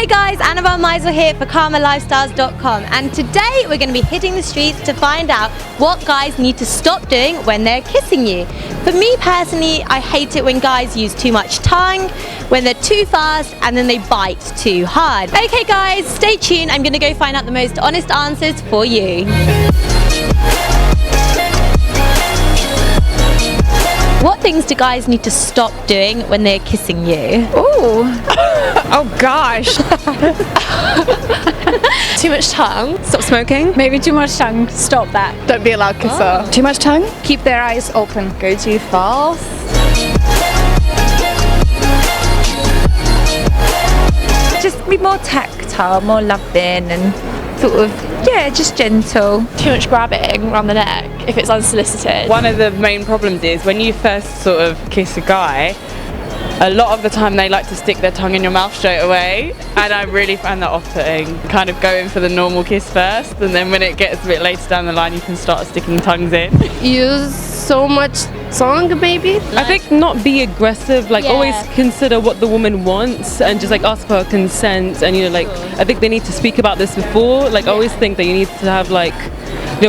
Hey guys, Annabel Mizel here for KamaLifestyles.com, and today we're going to be hitting the streets to find out what guys need to stop doing when they're kissing you. For me personally, I hate it when guys use too much tongue, when they're too fast, and then they bite too hard. Okay guys, stay tuned. I'm going to go find out the most honest answers for you. What things do guys need to stop doing when they're kissing you? Ooh. Oh gosh. Too much tongue. Stop smoking. Maybe too much tongue. Stop that. Don't be a loud kisser. Too much tongue. Keep their eyes open. Go too fast. Just be more tactile, more loving and sort of, yeah, just gentle. Too much grabbing around the neck if it's unsolicited. One of the main problems is when you first sort of kiss a guy, a lot of the time they like to stick their tongue in your mouth straight away, and I really find that off-putting. Kind of going for the normal kiss first, and then when it gets a bit later down the line you can start sticking tongues in. Use so much tongue maybe. I think not be aggressive, like always consider what the woman wants and just like ask for her consent, and like I think they need to speak about this before. Like I always think that you need to have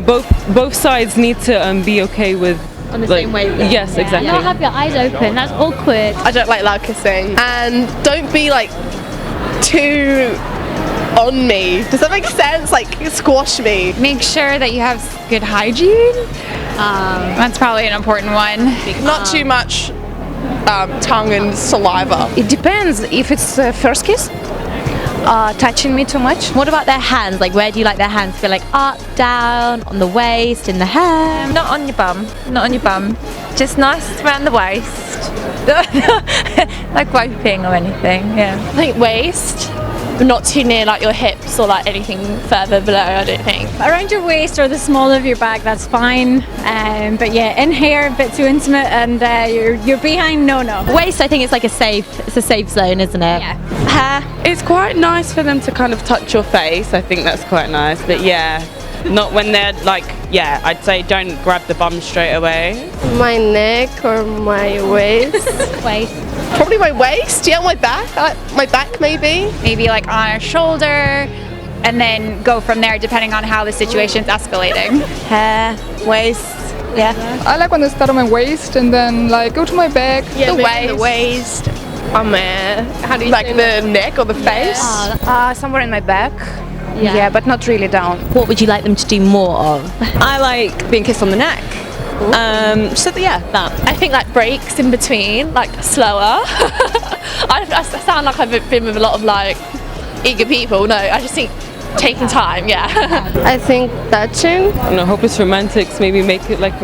both sides need to be okay with On the same wavelength. Yes, exactly. Not have your eyes open. That's awkward. I don't like loud kissing. And don't be like too on me. Does that make sense? Like squash me. Make sure that you have good hygiene. That's probably an important one. Not too much tongue and saliva. It depends if it's first kiss. Touching me too much. What about their hands? Like, where do you like their hands? Feel like up, down, on the waist, in the hair? Not on your bum. Not on your bum. Just nice around the waist. Like wiping or anything. Yeah. I think waist, but not too near like your hips or like anything further below, I don't think. Around your waist or the small of your back, that's fine. But yeah, in here, a bit too intimate, and your behind, no. Waist, I think it's like a safe zone, isn't it? Yeah. Hair. It's quite nice for them to kind of touch your face. I think that's quite nice, but yeah, not when they're like, yeah, I'd say don't grab the bum straight away. My neck or my waist. Waist. Probably my waist, yeah, my back. My back maybe. Maybe like on a shoulder, and then go from there depending on how the situation's escalating. Hair, waist. Yeah. I like when they start on my waist and then like go to my back. Yeah, The waist. How do you like say the neck or the face. Somewhere in my back. Yeah, but not really down. What would you like them to do more of? I like being kissed on the neck. So yeah, that. I think like breaks in between, like slower. I sound like I've been with a lot of like eager people. No, I just think taking time. Yeah. I think touching. Hopeless romantics, maybe make it like,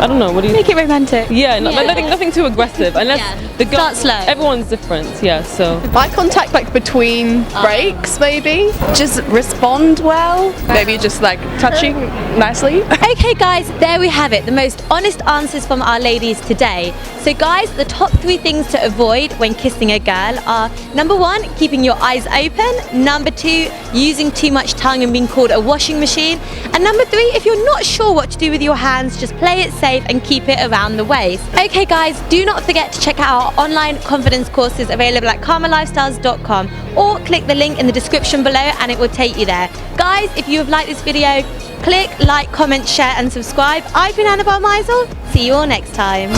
I don't know, what do you Make it romantic. Yeah, nothing too aggressive, unless the girl, Start slow. everyone's different, yeah, so. Eye contact like between breaks maybe. Just respond well. Maybe just like touching nicely. Okay guys, there we have it, the most honest answers from our ladies today. So guys, the top 3 things to avoid when kissing a girl are: number 1, keeping your eyes open; number 2, using too much tongue and being called a washing machine; and number 3, if you're not sure what to do with your hands, just play it safe and keep it around the waist. Okay guys, do not forget to check out our online confidence courses available at KamaLifestyles.com, or click the link in the description below and it will take you there. Guys, if you have liked this video, click like, comment, share and subscribe. I've been Annabel Mizel. See you all next time.